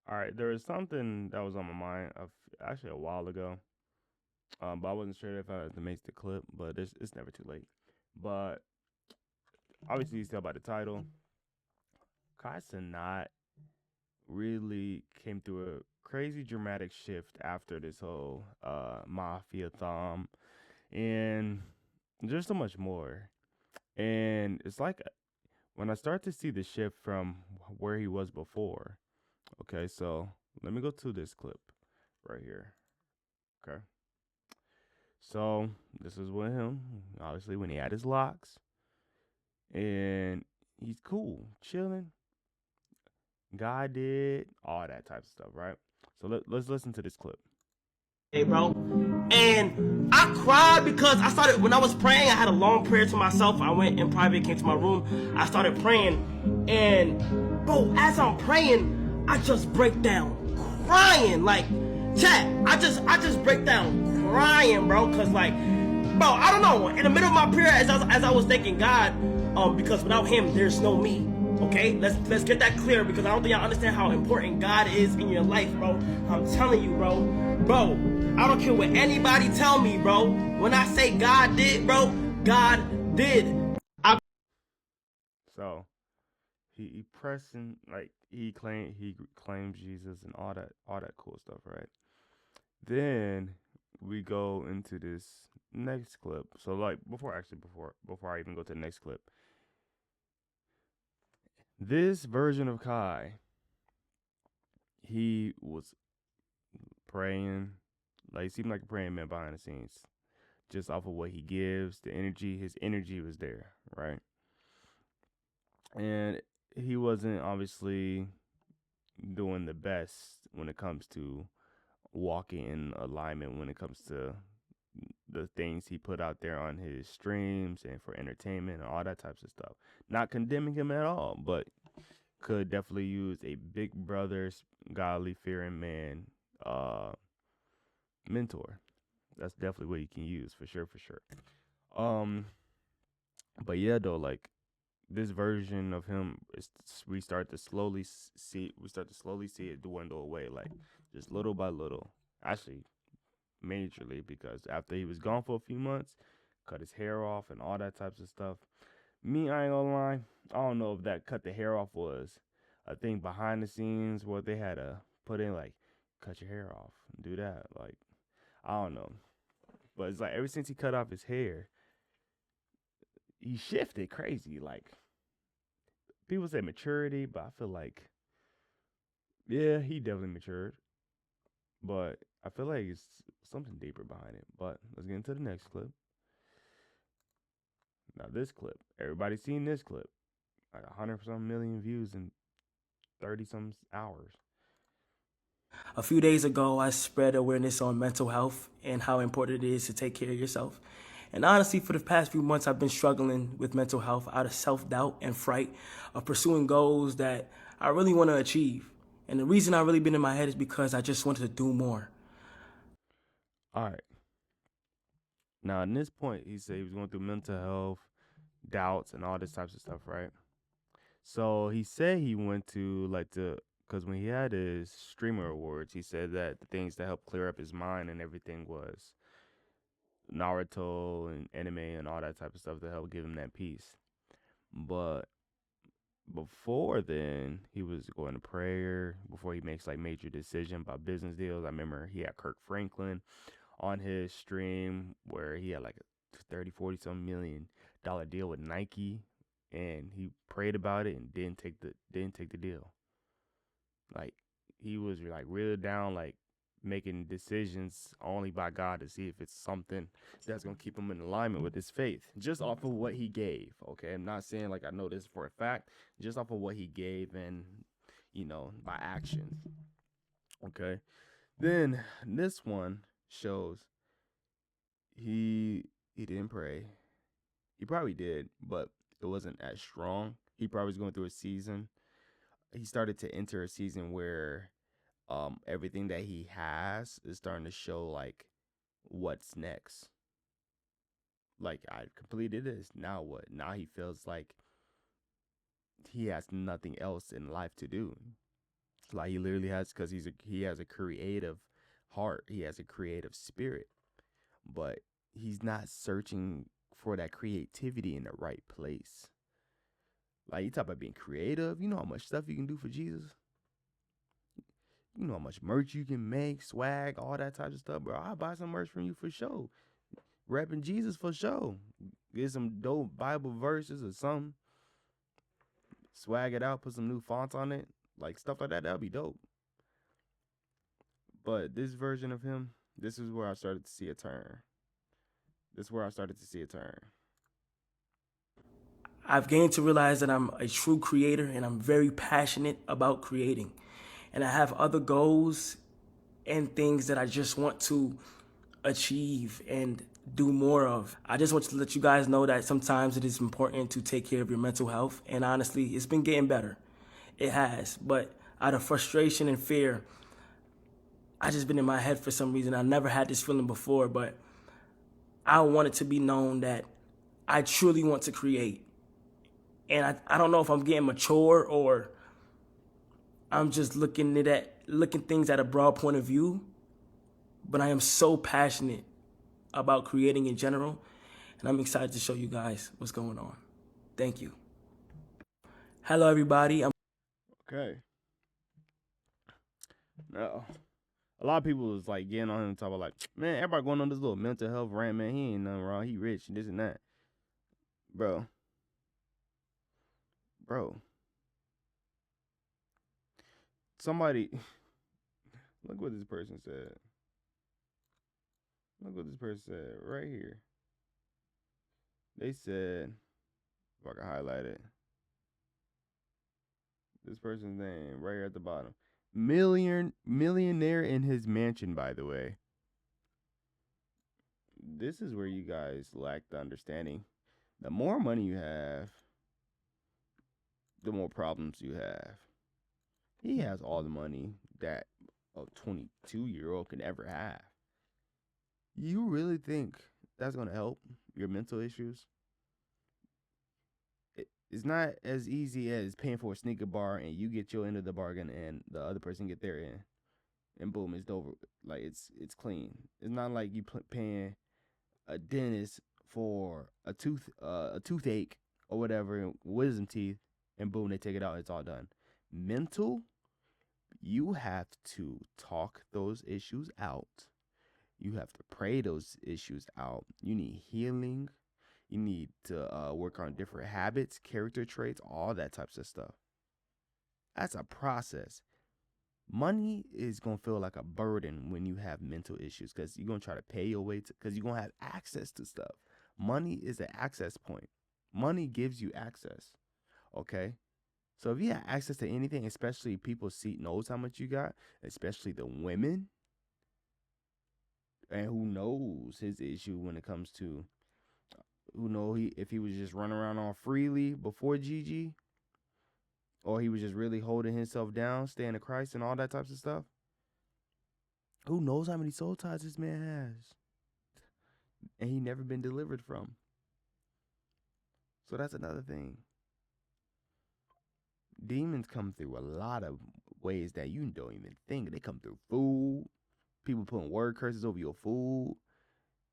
All right, there was something that was on my mind actually a while ago. But I wasn't sure if I had to make the clip, but it's never too late. But obviously, you tell by the title, Kai Cenat really came through a crazy dramatic shift after this whole mafia thumb, and there's so much more. And it's like when I start to see the shift from where he was before. Okay, so let me go to this clip right here. Okay. So this is with him, obviously when he had his locks, and he's cool, chilling. God did all that type of stuff, right? So let's listen to this clip. Hey, bro. And I cried because I started, when I was praying, I had a long prayer to myself. I went in private, came to my room. I started praying. And, bro, as I'm praying, I just break down crying. Like, chat, I just break down crying, bro. Cause, like, bro, I don't know. In the middle of my prayer, as I was thanking God, because without Him, there's no me. Okay, let's get that clear because I don't think y'all understand how important God is in your life, bro. I'm telling you, bro. I don't care what anybody tell me, bro. When I say God did, bro, God did. So he pressing like he claims Jesus and all that cool stuff, right? Then we go into this next clip. So like before I even go to the next clip, this version of Kai, he was praying, like he seemed like a praying man behind the scenes, just off of what he gives, the energy, his energy was there, right? And he wasn't obviously doing the best when it comes to walking in alignment when it comes to the things he put out there on his streams and for entertainment and all that types of stuff. Not condemning him at all, but could definitely use a big brother's godly fearing man mentor. That's definitely what you can use for sure, for sure. Um, but yeah, though, like this version of him, we start to slowly see it dwindle away, like just little by little. Actually, majorly because after he was gone for a few months, cut his hair off and all that types of stuff. Me, I ain't gonna lie, I don't know if that cut the hair off was a thing behind the scenes where they had to put in like cut your hair off, do that. Like I don't know, but it's like ever since he cut off his hair, he shifted crazy. Like people say maturity, but I feel like yeah, he definitely matured, but I feel like it's something deeper behind it. But let's get into the next clip. Now this clip, everybody's seen this clip, like 100 some million views in 30 some hours. A few days ago, I spread awareness on mental health and how important it is to take care of yourself. And honestly, for the past few months, I've been struggling with mental health out of self-doubt and fright of pursuing goals that I really want to achieve. And the reason I really been in my head is because I just wanted to do more. All right. Now, in this point, he said he was going through mental health, doubts, and all this types of stuff, right? So he said he went to like because when he had his streamer awards, he said that the things that helped clear up his mind and everything was Naruto and anime and all that type of stuff to help give him that peace. But before then, he was going to prayer before he makes like major decision about business deals. I remember he had Kirk Franklin on his stream where he had like a 30, 40 some $1 million deal with Nike, and he prayed about it and didn't take the deal. Like he was like really down, like making decisions only by God to see if it's something that's gonna keep him in alignment with his faith, just off of what he gave. Okay, I'm not saying like I know this for a fact, just off of what he gave and by actions. Okay, then this one shows he didn't pray. He probably did, but it wasn't as strong. He probably was going through a season. He started to enter a season where everything that he has is starting to show like what's next. Like I completed this. Now what? Now he feels like he has nothing else in life to do. Like he literally has, because he has a creative heart. He has a creative spirit, but he's not searching for that creativity in the right place. Like you talk about being creative. You know how much stuff you can do for Jesus. You know how much merch you can make, swag, all that type of stuff, bro. I'll buy some merch from you for sure. Rapping Jesus for sure. Get some dope Bible verses or something. Swag it out, put some new fonts on it. Like stuff like that, that'd be dope. But this version of him, this is where I started to see a turn. This is where I started to see a turn. I've gained to realize that I'm a true creator and I'm very passionate about creating. And I have other goals and things that I just want to achieve and do more of. I just want to let you guys know that sometimes it is important to take care of your mental health. And honestly, it's been getting better. It has. But out of frustration and fear, I just been in my head for some reason. I never had this feeling before, but I want it to be known that I truly want to create. And I don't know if I'm getting mature or I'm just looking things at a broad point of view, but I am so passionate about creating in general, and I'm excited to show you guys what's going on. Thank you. Hello, everybody. Okay. Now, a lot of people was like getting on him and talking about like, man, everybody going on this little mental health rant, man. He ain't nothing wrong. He rich and this and that. Bro. Somebody, look what this person said. Look what this person said right here. They said, if I can highlight it, this person's name right here at the bottom. Millionaire in his mansion, by the way. This is where you guys lack the understanding. The more money you have, the more problems you have. He has all the money that a 22-year-old can ever have. You really think that's going to help your mental issues? It's not as easy as paying for a sneaker bar and you get your end of the bargain and the other person get their end, and boom, it's over. Like it's clean. It's not like you paying a dentist for a toothache or whatever, wisdom teeth, and boom, they take it out. It's all done. Mental, you have to talk those issues out. You have to pray those issues out. You need healing. You need to work on different habits, character traits, all that types of stuff. That's a process. Money is going to feel like a burden when you have mental issues because you're going to try to pay your way to, because you're going to have access to stuff. Money is an access point. Money gives you access. Okay? So if you have access to anything, especially people knows how much you got, especially the women, and who knows his issue when it comes to, if he was just running around on freely before Gigi, or he was just really holding himself down, staying in Christ and all that types of stuff. Who knows how many soul ties this man has, and he never been delivered from. So that's another thing. Demons come through a lot of ways that you don't even think. They come through food, people putting word curses over your food,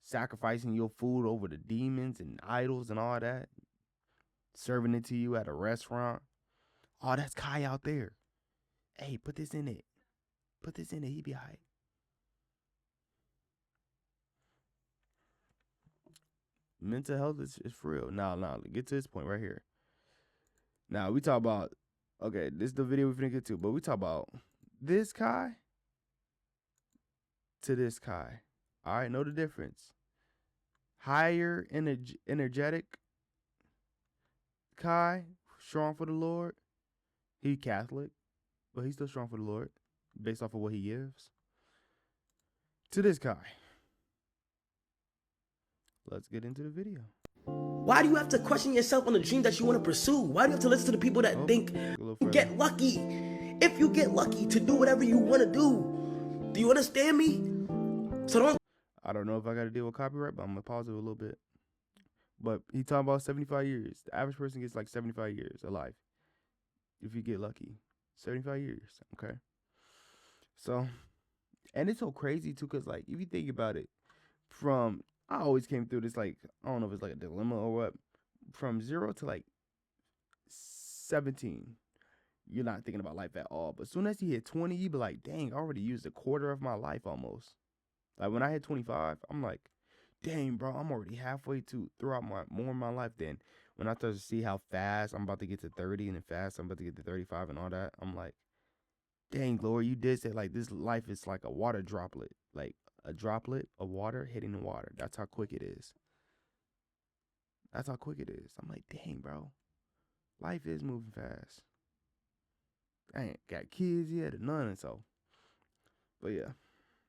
sacrificing your food over the demons and idols and all that, serving it to you at a restaurant. Oh, that's Kai out there. Hey, put this in it. Put this in it. He be all right. Mental health is for real. Now, get to this point right here. Now, we talk about, okay, this is the video we're finna get to, but we talk about this Kai to this Kai. All right, know the difference. Higher energetic Kai, strong for the Lord. He Catholic, but he's still strong for the Lord based off of what he gives. To this Kai. Let's get into the video. Why do you have to question yourself on the dream that you want to pursue? Why do you have to listen to the people that think you get lucky? If you get lucky to do whatever you want to do you understand me? So I don't know if I got to deal with copyright, but I'm going to pause it a little bit. But he talking about 75 years. The average person gets like 75 years alive if you get lucky. 75 years. Okay. So, and it's so crazy too, cause like if you think about it, from I always came through this like I don't know if it's like a dilemma or what. From 0 to like 17, you're not thinking about life at all. But as soon as you hit 20, you be like, dang, I already used a quarter of my life almost. Like when I hit 25, I'm like, dang, bro, I'm already halfway to throughout my more of my life. Then when I start to see how fast I'm about to get to 30 and then fast I'm about to get to 35 and all that, I'm like, dang, Lord, you did say like this life is like a water droplet, like a droplet of water hitting the water. That's how quick it is. That's how quick it is. I'm like, dang, bro, life is moving fast. I ain't got kids yet or none, and so, but yeah,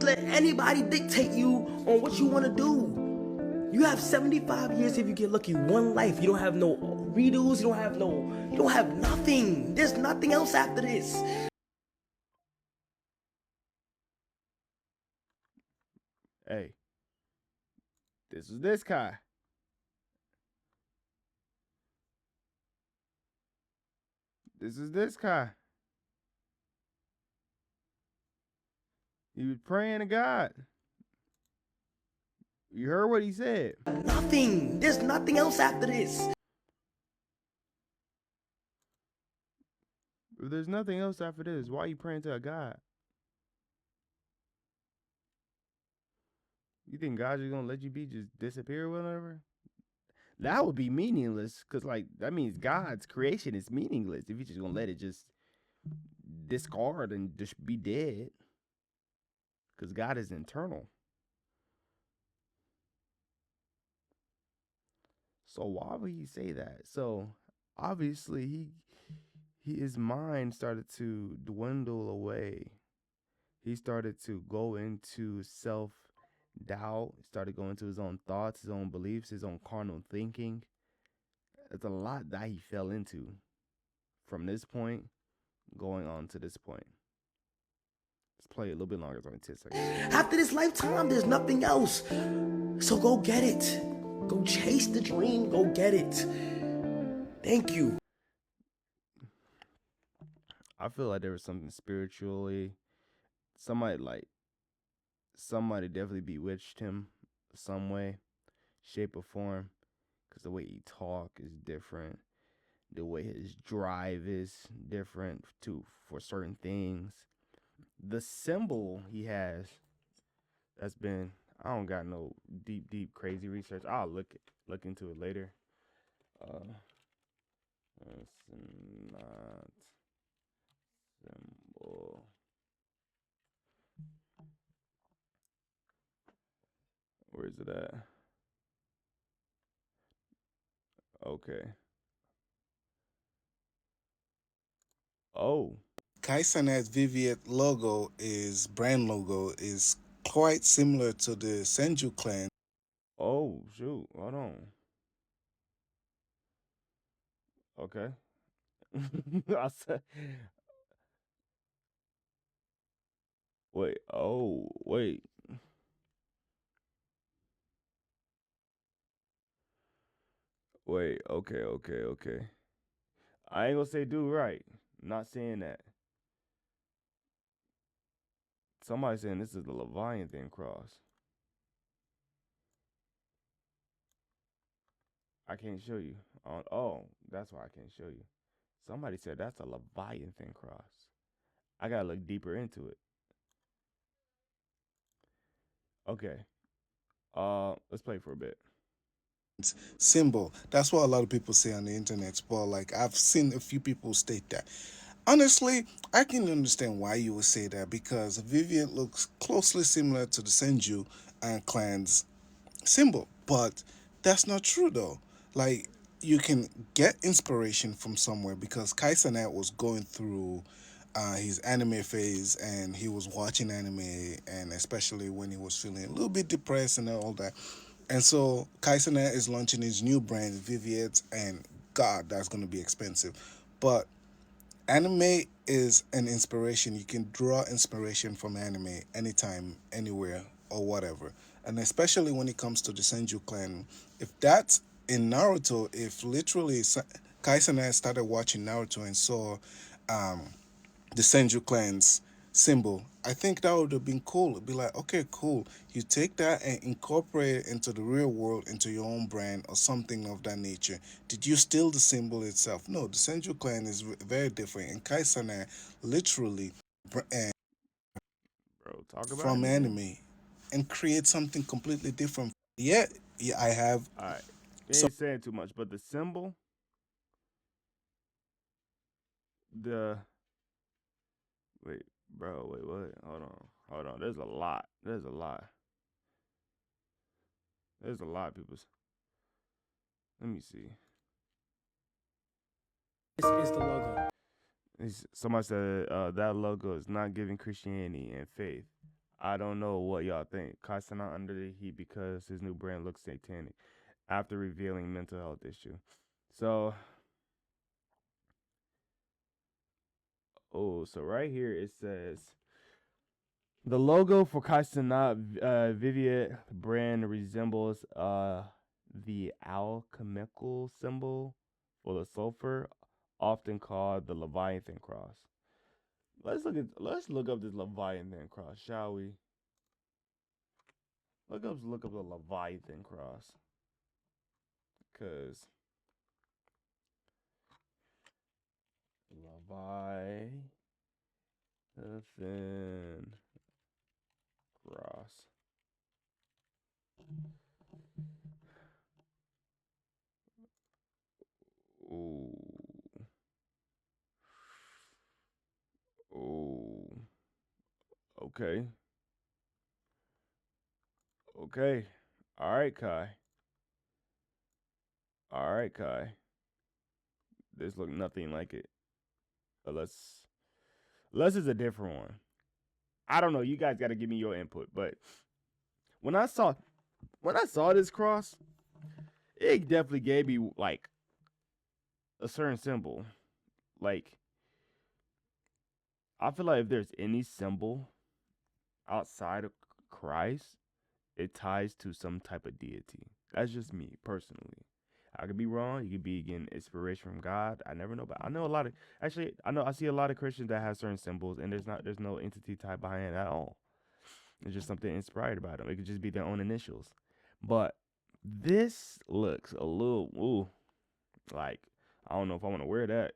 Let anybody dictate you on what you want to do. You have 75 years if you get lucky, one life. You don't have no redos, you don't have nothing. There's nothing else after this. hey, this is this guy. This is this guy. He was praying to God. You heard what he said. Nothing. There's nothing else after this. If there's nothing else after this, why are you praying to a God? You think God's just gonna let you be just disappear or whatever? That would be meaningless, cause like that means God's creation is meaningless if you're just gonna let it just discard and just be dead. Cause God is internal. So why would he say that? So obviously his mind started to dwindle away. He started to go into self doubt, started going to his own thoughts, his own beliefs, his own carnal thinking. It's a lot that he fell into from this point going on to this point. Let's play a little bit longer, it's only 10 seconds. After this lifetime, there's nothing else. So go get it. Go chase the dream. Go get it. Thank you. I feel like there was something spiritually, somebody like somebody definitely bewitched him some way, shape or form, because the way he talk is different, the way his drive is different too for certain things. The symbol he has that's been I don't got no deep crazy research. I'll look into it later. It's not symbol. Where is it at? Okay. Oh. Cenat's Viviet logo is brand logo is quite similar to the Senju clan. Oh shoot. Hold on. Okay. I said wait. Oh wait. Wait. Okay. Okay. Okay. I ain't gonna say do right. I'm not saying that. Somebody saying this is the Leviathan cross. I can't show you. Oh, that's why I can't show you. Somebody said that's a Leviathan cross. I gotta look deeper into it. Okay. Let's play for a bit. Symbol. That's what a lot of people say on the internet. But like I've seen a few people state that. Honestly, I can understand why you would say that because Vivian looks closely similar to the Senju and clan's symbol, but that's not true though. Like you can get inspiration from somewhere because Kaisanet was going through his anime phase and he was watching anime and especially when he was feeling a little bit depressed and all that. And so Kaisanet is launching his new brand, Viviet, and God, that's going to be expensive. But anime is an inspiration. You can draw inspiration from anime anytime, anywhere, or whatever. And especially when it comes to the Senju clan, if that's in Naruto, if literally Kaisane started watching Naruto and saw the Senju clan's symbol. I think that would have been cool. It'd be like, okay, cool. You take that and incorporate it into the real world, into your own brand or something of that nature. Did you steal the symbol itself? No, the Senju clan is very different. And Kaisana literally Bro, talk about from it again. anime and create something completely different. Yeah, yeah, I have All right, we some. ain't saying too much, but the symbol, the wait, bro, wait, what? Hold on. There's a lot. There's a lot. There's a lot, people. Let me see. This is the logo. Somebody said that logo is not giving Christianity and faith. I don't know what y'all think. Kai's not under the heat because his new brand looks satanic after revealing mental health issue. So, so right here it says the logo for Kai Cenat Viviet brand resembles the alchemical symbol for the sulfur, often called the Leviathan cross. Let's look up this Leviathan cross, shall we? Look up the Leviathan cross, cause Leviathan cross. Ooh, ooh. Okay, okay. All right, Kai. All right, Kai. This look nothing like it. Unless it's a different one. I don't know. You guys got to give me your input. But when I saw this cross, it definitely gave me like a certain symbol. Like I feel like if there's any symbol outside of Christ, it ties to some type of deity. That's just me personally. I could be wrong. You could be getting inspiration from God. I never know, but I know a lot of actually. I see a lot of Christians that have certain symbols, and there's no entity tied behind it at all. It's just something inspired by them. It could just be their own initials. But this looks a little like I don't know if I want to wear that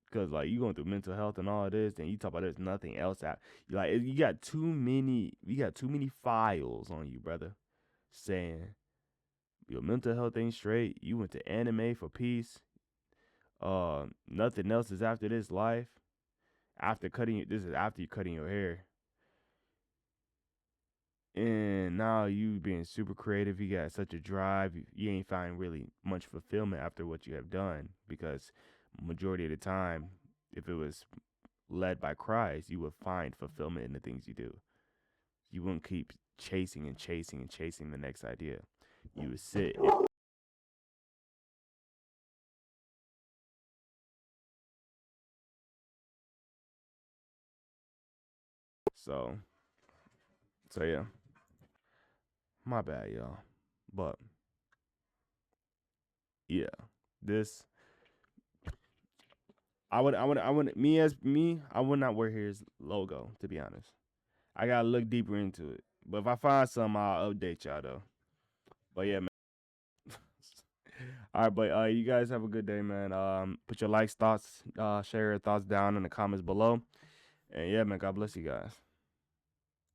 because like you going through mental health and all of this, and you talk about there's nothing else out. Like you got too many files on you, brother. Saying your mental health ain't straight. You went to anime for peace. Nothing else is after this life. This is after you cutting your hair. And now you being super creative, you got such a drive. You ain't find really much fulfillment after what you have done because majority of the time, if it was led by Christ, you would find fulfillment in the things you do. You wouldn't keep chasing and chasing and chasing the next idea. You would sit. So, yeah, my bad, y'all. But yeah, this I would not wear his logo to be honest. I gotta look deeper into it. But if I find some, I'll update y'all though. But yeah, man. All right, but you guys have a good day, man. Put your likes, thoughts, share your thoughts down in the comments below. And yeah, man, God bless you guys.